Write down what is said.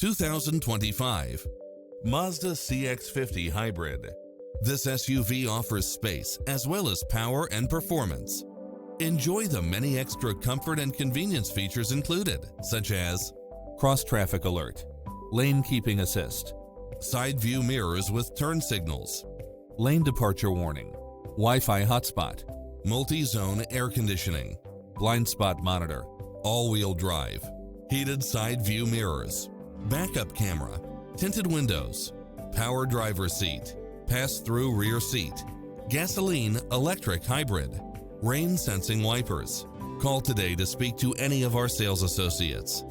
2025 Mazda CX-50 Hybrid. This SUV offers space as well as power and performance. Enjoy the many extra comfort and convenience features included, such as cross-traffic alert, lane keeping assist, side view mirrors with turn signals, lane departure warning, Wi-Fi hotspot, multi-zone air conditioning, blind spot monitor, all-wheel drive, heated side view mirrors, backup camera, tinted windows, power driver seat, pass-through rear seat, gasoline electric hybrid, rain sensing wipers. Call today to speak to any of our sales associates.